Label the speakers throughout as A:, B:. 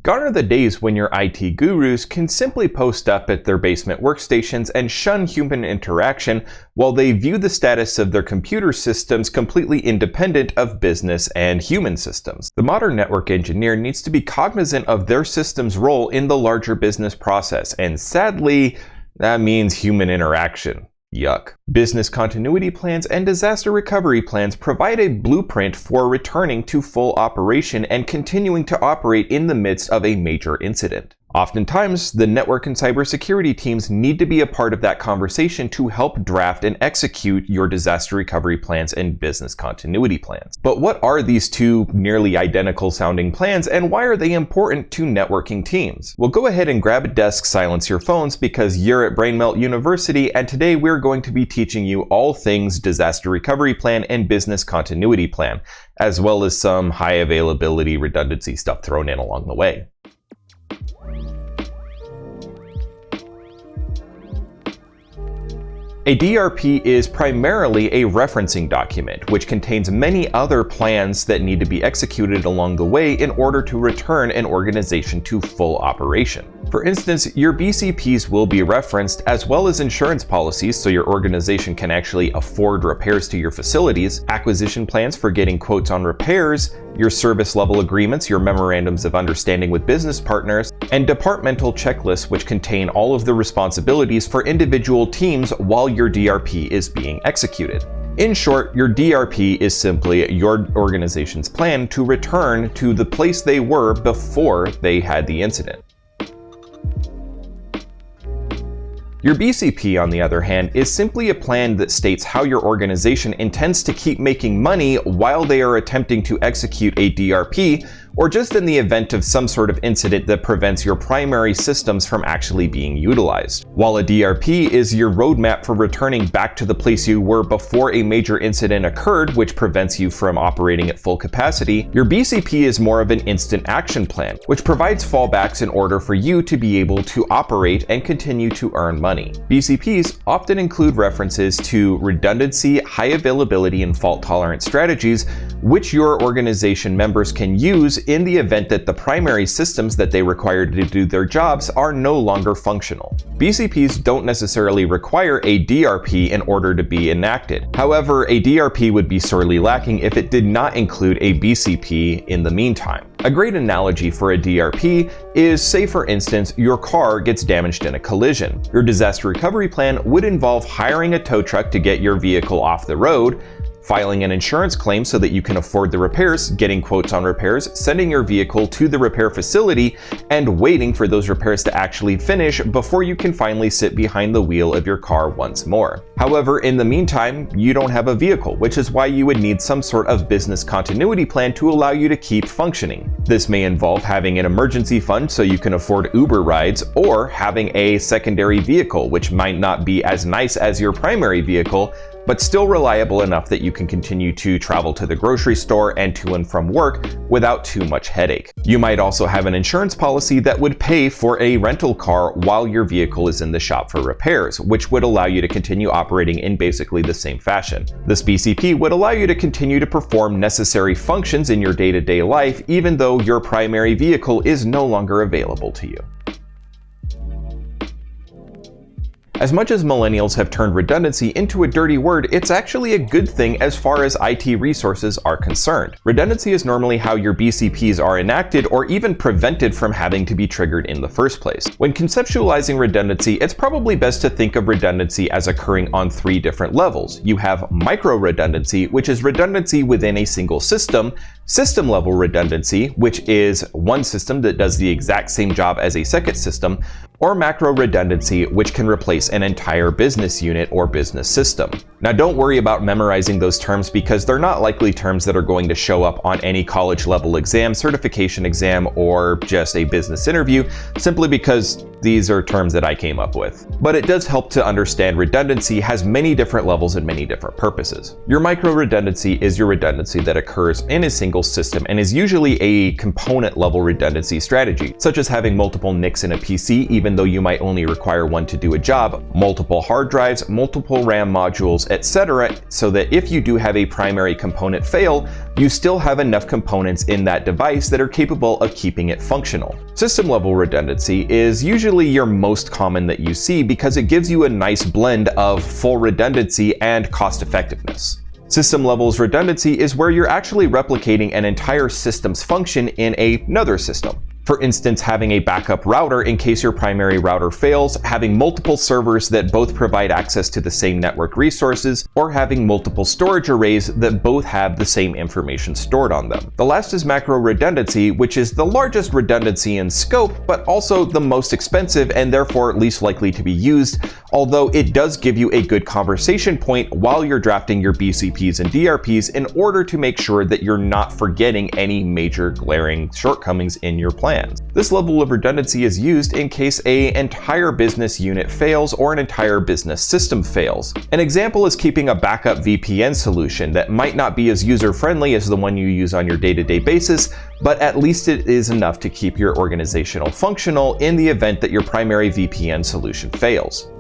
A: Gone are the days when your IT gurus can simply post up at their basement workstations and shun human interaction while they view the status of their computer systems completely independent of business and human systems. The modern network engineer needs to be cognizant of their system's role in the larger business process, and sadly, that means human interaction. Yuck. Business continuity plans and disaster recovery plans provide a blueprint for returning to full operation and continuing to operate in the midst of a major incident. Oftentimes, the network and cybersecurity teams need to be a part of that conversation to help draft and execute your disaster recovery plans and business continuity plans. But what are these two nearly identical sounding plans, and why are they important to networking teams? Well, go ahead and grab a desk, silence your phones, because you're at Brainmelt University, and today we're going to be teaching you all things disaster recovery plan and business continuity plan, as well as some high availability redundancy stuff thrown in along the way. A DRP is primarily a referencing document, which contains many other plans that need to be executed along the way in order to return an organization to full operation. For instance, your BCPs will be referenced, as well as insurance policies so your organization can actually afford repairs to your facilities, acquisition plans for getting quotes on repairs, your service level agreements, your memorandums of understanding with business partners, and departmental checklists which contain all of the responsibilities for individual teams while your DRP is being executed. In short, your DRP is simply your organization's plan to return to the place they were before they had the incident. Your BCP, on the other hand, is simply a plan that states how your organization intends to keep making money while they are attempting to execute a DRP, or just in the event of some sort of incident that prevents your primary systems from actually being utilized. While a DRP is your roadmap for returning back to the place you were before a major incident occurred, which prevents you from operating at full capacity, your BCP is more of an instant action plan, which provides fallbacks in order for you to be able to operate and continue to earn money. BCPs often include references to redundancy, high availability, and fault-tolerant strategies, which your organization members can use in the event that the primary systems that they require to do their jobs are no longer functional. BCPs don't necessarily require a DRP in order to be enacted. However, a DRP would be sorely lacking if it did not include a BCP in the meantime. A great analogy for a DRP is, say for instance, your car gets damaged in a collision. Your disaster recovery plan would involve hiring a tow truck to get your vehicle off the road, filing an insurance claim so that you can afford the repairs, getting quotes on repairs, sending your vehicle to the repair facility, and waiting for those repairs to actually finish before you can finally sit behind the wheel of your car once more. However, in the meantime, you don't have a vehicle, which is why you would need some sort of business continuity plan to allow you to keep functioning. This may involve having an emergency fund so you can afford Uber rides, or having a secondary vehicle, which might not be as nice as your primary vehicle, but still reliable enough that you can continue to travel to the grocery store and to and from work without too much headache. You might also have an insurance policy that would pay for a rental car while your vehicle is in the shop for repairs, which would allow you to continue operating in basically the same fashion. This BCP would allow you to continue to perform necessary functions in your day-to-day life, even though your primary vehicle is no longer available to you. As much as millennials have turned redundancy into a dirty word, it's actually a good thing as far as IT resources are concerned. Redundancy is normally how your BCPs are enacted or even prevented from having to be triggered in the first place. When conceptualizing redundancy, it's probably best to think of redundancy as occurring on three different levels. You have micro redundancy, which is redundancy within a single system, system level redundancy, which is one system that does the exact same job as a second system, or macro redundancy, which can replace an entire business unit or business system. Now, don't worry about memorizing those terms because they're not likely terms that are going to show up on any college level exam, certification exam, or just a business interview, simply because these are terms that I came up with. But it does help to understand redundancy has many different levels and many different purposes. Your micro redundancy is your redundancy that occurs in a single system and is usually a component level redundancy strategy, such as having multiple NICs in a PC even though you might only require one to do a job, have multiple hard drives, multiple RAM modules, etc., so that if you do have a primary component fail, you still have enough components in that device that are capable of keeping it functional. System-level redundancy is usually your most common that you see because it gives you a nice blend of full redundancy and cost-effectiveness. System levels redundancy is where you're actually replicating an entire system's function in another system. For instance, having a backup router in case your primary router fails, having multiple servers that both provide access to the same network resources, or having multiple storage arrays that both have the same information stored on them. The last is macro redundancy, which is the largest redundancy in scope, but also the most expensive and therefore least likely to be used, although it does give you a good conversation point while you're drafting your BCPs and DRPs in order to make sure that you're not forgetting any major glaring shortcomings in your plan. This level of redundancy is used in case an entire business unit fails or an entire business system fails. An example is keeping a backup VPN solution that might not be as user-friendly as the one you use on your day-to-day basis, but at least it is enough to keep your organizational functional in the event that your primary VPN solution fails.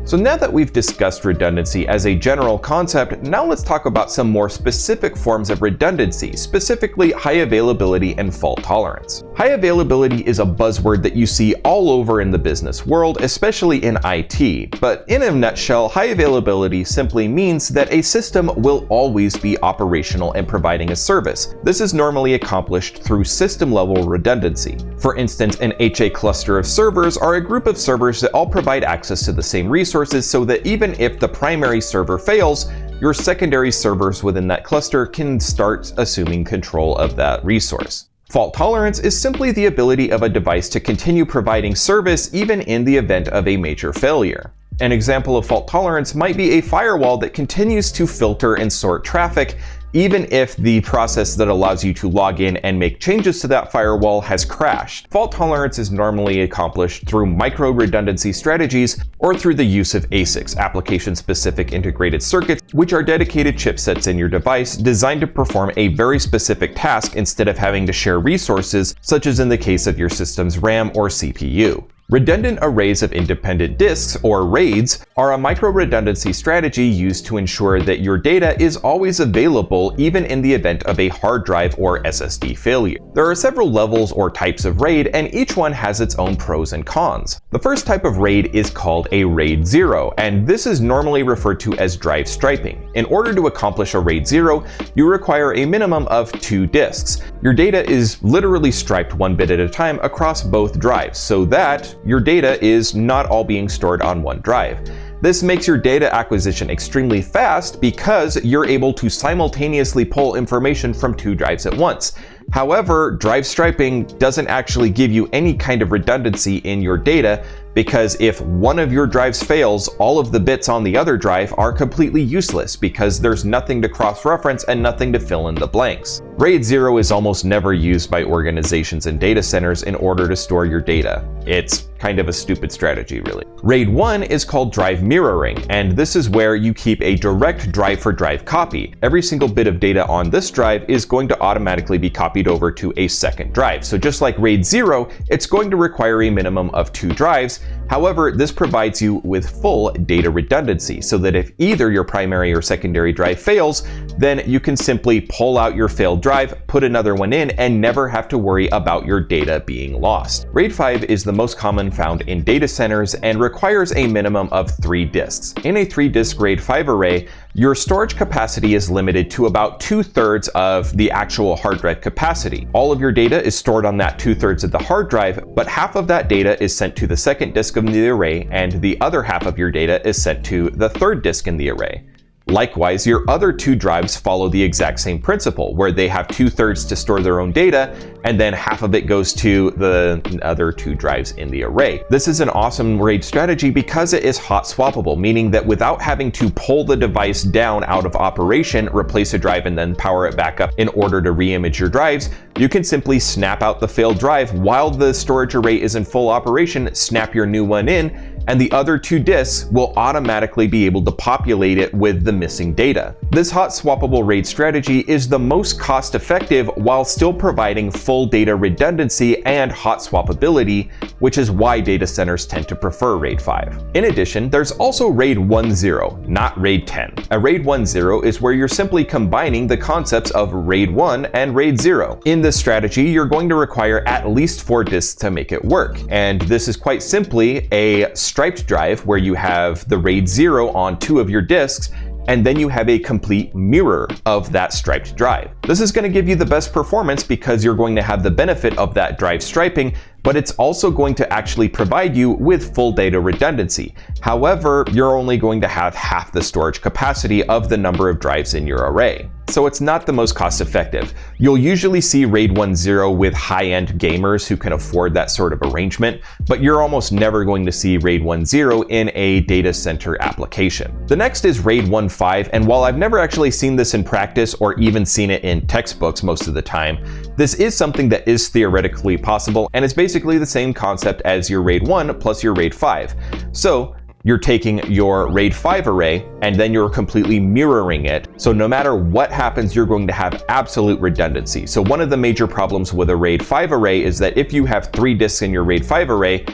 A: So now that we've discussed redundancy as a general concept, now let's talk about some more specific forms of redundancy, specifically high availability and fault tolerance. High availability is a buzzword that you see all over in the business world, especially in IT, but in a nutshell, high availability simply means that a system will always be operational and providing a service. This is normally accomplished through system-level redundancy. For instance, an HA cluster of servers are a group of servers that all provide access to the same resources so that even if the primary server fails, your secondary servers within that cluster can start assuming control of that resource. Fault tolerance is simply the ability of a device to continue providing service even in the event of a major failure. An example of fault tolerance might be a firewall that continues to filter and sort traffic even if the process that allows you to log in and make changes to that firewall has crashed. Fault tolerance is normally accomplished through micro-redundancy strategies or through the use of ASICs, application-specific integrated circuits, which are dedicated chipsets in your device designed to perform a very specific task instead of having to share resources, such as in the case of your system's RAM or CPU. Redundant arrays of independent disks, or RAIDs, are a micro-redundancy strategy used to ensure that your data is always available even in the event of a hard drive or SSD failure. There are several levels or types of RAID, and each one has its own pros and cons. The first type of RAID is called a RAID 0, and this is normally referred to as drive striping. In order to accomplish a RAID 0, you require a minimum of 2 disks. Your data is literally striped 1 bit at a time across both drives, so that your data is not all being stored on one drive. This makes your data acquisition extremely fast because you're able to simultaneously pull information from 2 drives at once. However, drive striping doesn't actually give you any kind of redundancy in your data, because if one of your drives fails, all of the bits on the other drive are completely useless because there's nothing to cross-reference and nothing to fill in the blanks. RAID 0 is almost never used by organizations and data centers in order to store your data. It's kind of a stupid strategy, really. RAID 1 is called drive mirroring, and this is where you keep a direct drive-for-drive copy. Every single bit of data on this drive is going to automatically be copied over to a second drive. So just like RAID 0, it's going to require a minimum of 2 drives. However, this provides you with full data redundancy, so that if either your primary or secondary drive fails, then you can simply pull out your failed drive, put another one in, and never have to worry about your data being lost. RAID 5 is the most common found in data centers and requires a minimum of 3 disks. In a 3-disk RAID 5 array, your storage capacity is limited to about 2/3 of the actual hard drive capacity. All of your data is stored on that 2/3 of the hard drive, but half of that data is sent to the second disk of the array, and the other half of your data is sent to the third disk in the array. Likewise, your other 2 drives follow the exact same principle, where they have 2/3 to store their own data, and then half of it goes to the other 2 drives in the array. This is an awesome RAID strategy because it is hot swappable, meaning that without having to pull the device down out of operation, replace a drive, and then power it back up in order to re-image your drives, you can simply snap out the failed drive while the storage array is in full operation, snap your new one in, and the other 2 disks will automatically be able to populate it with the missing data. This hot swappable RAID strategy is the most cost-effective while still providing full data redundancy and hot swappability, which is why data centers tend to prefer RAID 5. In addition, there's also RAID 1.0, not RAID 10. A RAID 1.0 is where you're simply combining the concepts of RAID 1 and RAID 0. In this strategy, you're going to require at least 4 disks to make it work, and this is quite simply a striped drive where you have the RAID 0 on 2 of your disks, and then you have a complete mirror of that striped drive. This is going to give you the best performance because you're going to have the benefit of that drive striping, but it's also going to actually provide you with full data redundancy. However, you're only going to have half the storage capacity of the number of drives in your array. So it's not the most cost effective. You'll usually see RAID 1.0 with high-end gamers who can afford that sort of arrangement, but you're almost never going to see RAID 1.0 in a data center application. The next is RAID 1.5, and while I've never actually seen this in practice or even seen it in textbooks most of the time, this is something that is theoretically possible, and it's basically the same concept as your RAID 1 plus your RAID 5. So you're taking your RAID 5 array and then you're completely mirroring it. So no matter what happens, you're going to have absolute redundancy. So one of the major problems with a RAID 5 array is that if you have 3 disks in your RAID 5 array,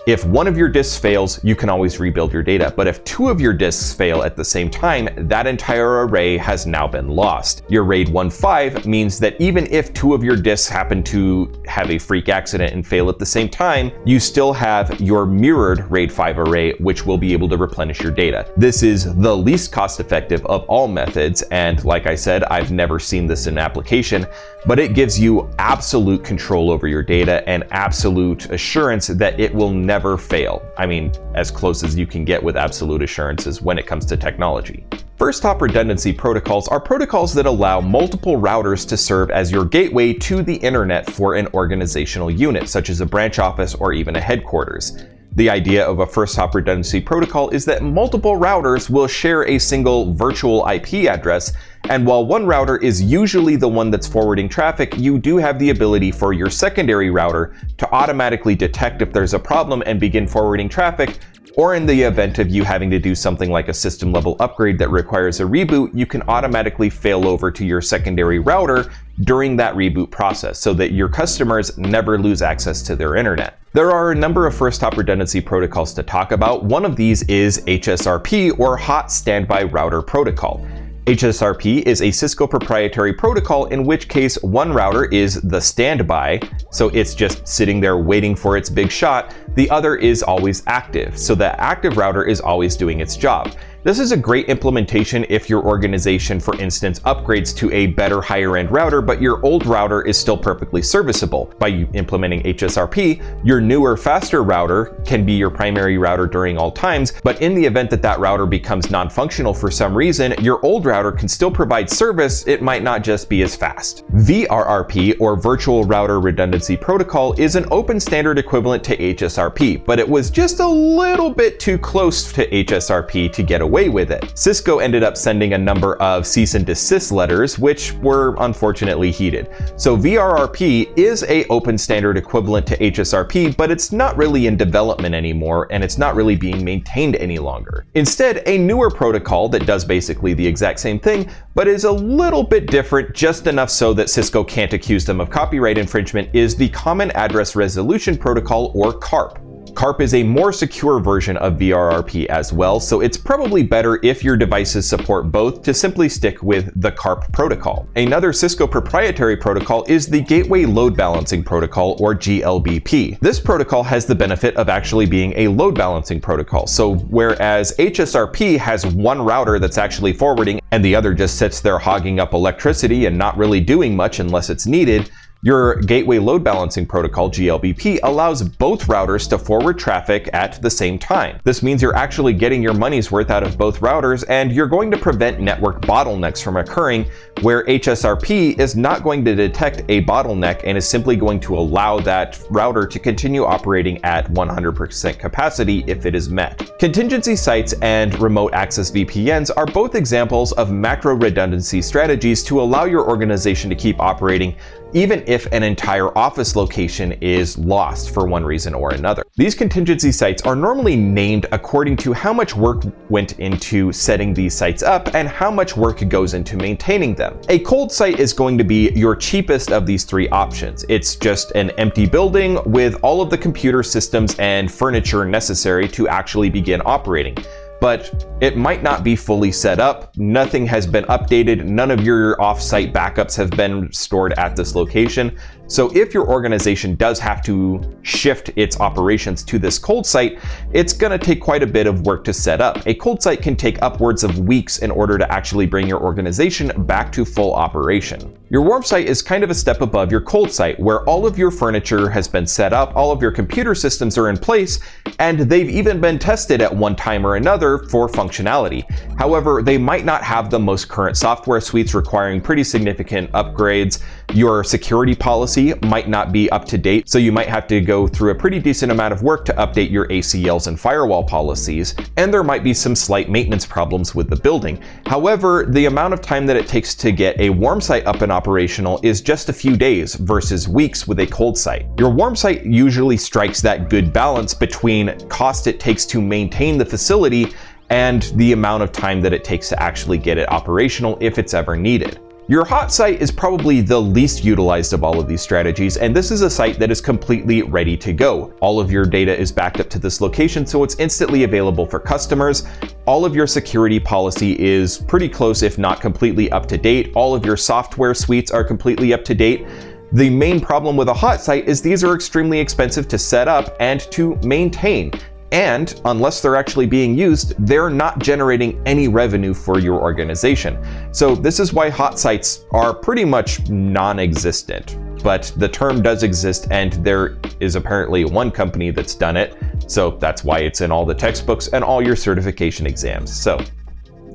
A: if one of your disks fails, you can always rebuild your data. But if 2 of your disks fail at the same time, that entire array has now been lost. Your RAID 1.5 means that even if 2 of your disks happen to have a freak accident and fail at the same time, you still have your mirrored RAID 5 array, which will be able to replenish your data. This is the least cost-effective of all methods, and like I said, I've never seen this in application, but it gives you absolute control over your data and absolute assurance that it will never fail. I mean, as close as you can get with absolute assurances when it comes to technology. First hop redundancy protocols are protocols that allow multiple routers to serve as your gateway to the internet for an organizational unit, such as a branch office or even a headquarters. The idea of a first hop redundancy protocol is that multiple routers will share a single virtual IP address, and while one router is usually the one that's forwarding traffic, you do have the ability for your secondary router to automatically detect if there's a problem and begin forwarding traffic, or in the event of you having to do something like a system level upgrade that requires a reboot, you can automatically fail over to your secondary router during that reboot process so that your customers never lose access to their internet. There are a number of first hop redundancy protocols to talk about. One of these is HSRP, or Hot Standby Router Protocol. HSRP is a Cisco proprietary protocol, in which case one router is the standby, so it's just sitting there waiting for its big shot. The other is always active, so the active router is always doing its job. This is a great implementation if your organization, for instance, upgrades to a better higher end router, but your old router is still perfectly serviceable. By implementing HSRP, your newer, faster router can be your primary router during all times, but in the event that that router becomes non-functional for some reason, your old router can still provide service, it might not just be as fast. VRRP, or Virtual Router Redundancy Protocol, is an open standard equivalent to HSRP, but it was just a little bit too close to HSRP to get away with it. Cisco ended up sending a number of cease and desist letters, which were unfortunately heeded. So VRRP is a open standard equivalent to HSRP, but it's not really in development anymore, and it's not really being maintained any longer. Instead, a newer protocol that does basically the exact same thing, but is a little bit different, just enough so that Cisco can't accuse them of copyright infringement, is the Common Address Resolution Protocol, or CARP. CARP is a more secure version of VRRP as well, so it's probably better if your devices support both to simply stick with the CARP protocol. Another Cisco proprietary protocol is the Gateway Load Balancing Protocol, or GLBP. This protocol has the benefit of actually being a load balancing protocol. So whereas HSRP has one router that's actually forwarding and the other just sits there hogging up electricity and not really doing much unless it's needed, your Gateway Load Balancing Protocol, GLBP, allows both routers to forward traffic at the same time. This means you're actually getting your money's worth out of both routers, and you're going to prevent network bottlenecks from occurring, where HSRP is not going to detect a bottleneck and is simply going to allow that router to continue operating at 100% capacity if it is met. Contingency sites and remote access VPNs are both examples of macro redundancy strategies to allow your organization to keep operating even if an entire office location is lost for one reason or another. These contingency sites are normally named according to how much work went into setting these sites up and how much work goes into maintaining them. A cold site is going to be your cheapest of these three options. It's just an empty building with all of the computer systems and furniture necessary to actually begin operating. But it might not be fully set up, nothing has been updated, none of your off-site backups have been stored at this location. So if your organization does have to shift its operations to this cold site, it's going to take quite a bit of work to set up. A cold site can take upwards of weeks in order to actually bring your organization back to full operation. Your warm site is kind of a step above your cold site, where all of your furniture has been set up, all of your computer systems are in place, and they've even been tested at one time or another for functionality. However, they might not have the most current software suites requiring pretty significant upgrades. Your security policy might not be up to date, so you might have to go through a pretty decent amount of work to update your ACLs and firewall policies, and there might be some slight maintenance problems with the building. However, the amount of time that it takes to get a warm site up and operational is just a few days versus weeks with a cold site. Your warm site usually strikes that good balance between cost it takes to maintain the facility and the amount of time that it takes to actually get it operational if it's ever needed. Your hot site is probably the least utilized of all of these strategies, and this is a site that is completely ready to go. All of your data is backed up to this location, so it's instantly available for customers. All of your security policy is pretty close, if not completely up to date. All of your software suites are completely up to date. The main problem with a hot site is these are extremely expensive to set up and to maintain. And unless they're actually being used, they're not generating any revenue for your organization. So this is why hot sites are pretty much non-existent. But the term does exist, and there is apparently one company that's done it. So that's why it's in all the textbooks and all your certification exams. So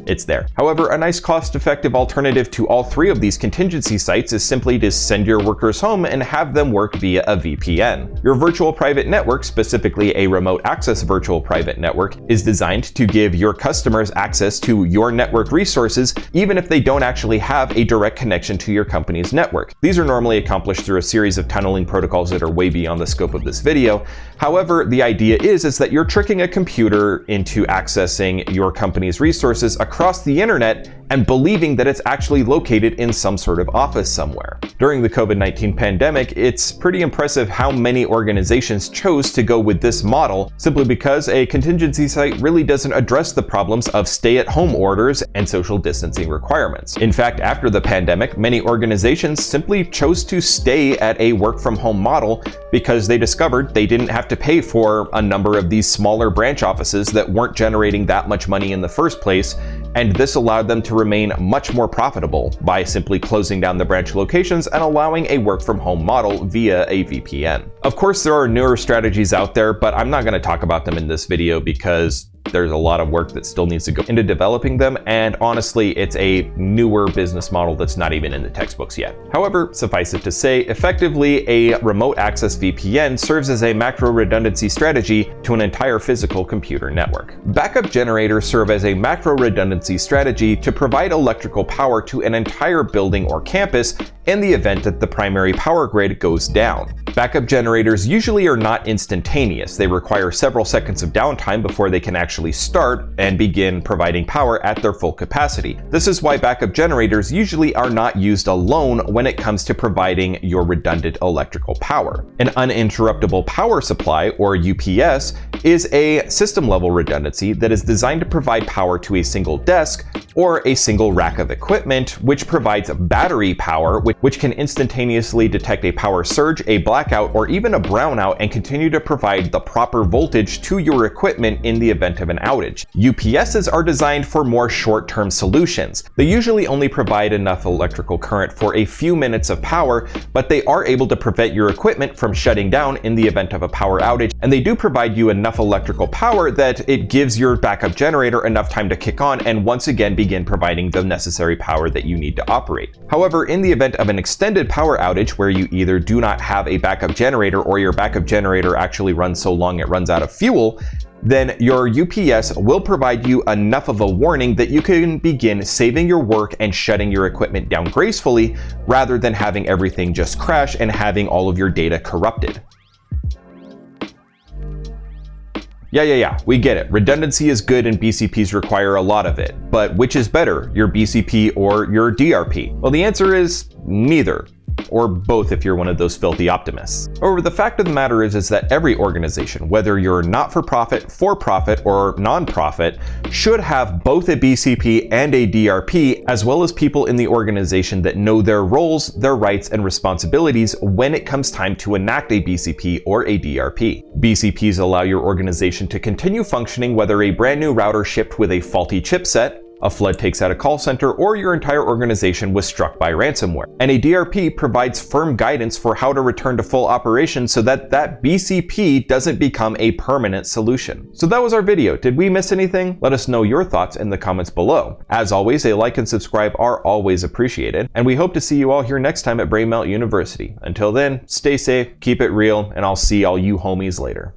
A: it's there. However, a nice cost-effective alternative to all three of these contingency sites is simply to send your workers home and have them work via a VPN. Your virtual private network, specifically a remote access virtual private network, is designed to give your customers access to your network resources even if they don't actually have a direct connection to your company's network. These are normally accomplished through a series of tunneling protocols that are way beyond the scope of this video. However, the idea is that you're tricking a computer into accessing your company's resources across the internet and believing that it's actually located in some sort of office somewhere. During the COVID-19 pandemic, it's pretty impressive how many organizations chose to go with this model, simply because a contingency site really doesn't address the problems of stay-at-home orders and social distancing requirements. In fact, after the pandemic, many organizations simply chose to stay at a work-from-home model because they discovered they didn't have to pay for a number of these smaller branch offices that weren't generating that much money in the first place, and this allowed them to remain much more profitable by simply closing down the branch locations and allowing a work-from-home model via a VPN. Of course, there are newer strategies out there, but I'm not going to talk about them in this video because there's a lot of work that still needs to go into developing them, and honestly, it's a newer business model that's not even in the textbooks yet. However, suffice it to say, effectively, a remote access VPN serves as a macro redundancy strategy to an entire physical computer network. Backup generators serve as a macro redundancy strategy to provide electrical power to an entire building or campus in the event that the primary power grid goes down. Backup generators usually are not instantaneous. They require several seconds of downtime before they can actually start and begin providing power at their full capacity. This is why backup generators usually are not used alone when it comes to providing your redundant electrical power. An uninterruptible power supply, or UPS, is a system-level redundancy that is designed to provide power to a single desk or a single rack of equipment, which provides battery power, which can instantaneously detect a power surge, a blackout, or even a brownout and continue to provide the proper voltage to your equipment in the event of an outage. UPSs are designed for more short-term solutions. They usually only provide enough electrical current for a few minutes of power, but they are able to prevent your equipment from shutting down in the event of a power outage, and they do provide you enough electrical power that it gives your backup generator enough time to kick on and once again begin providing the necessary power that you need to operate. However, in the event of an extended power outage where you either do not have a backup backup generator, or your backup generator actually runs so long it runs out of fuel, then your UPS will provide you enough of a warning that you can begin saving your work and shutting your equipment down gracefully, rather than having everything just crash and having all of your data corrupted. Yeah, we get it. Redundancy is good and BCPs require a lot of it. But which is better, your BCP or your DRP? Well, the answer is neither. Or both if you're one of those filthy optimists. However, the fact of the matter is that every organization, whether you're not-for-profit, for-profit, or non-profit, should have both a BCP and a DRP, as well as people in the organization that know their roles, their rights, and responsibilities when it comes time to enact a BCP or a DRP. BCPs allow your organization to continue functioning whether a brand new router shipped with a faulty chipset, a flood takes out a call center, or your entire organization was struck by ransomware. And a DRP provides firm guidance for how to return to full operation so that that BCP doesn't become a permanent solution. So that was our video. Did we miss anything? Let us know your thoughts in the comments below. As always, a like and subscribe are always appreciated, and we hope to see you all here next time at Brainmelt University. Until then, stay safe, keep it real, and I'll see all you homies later.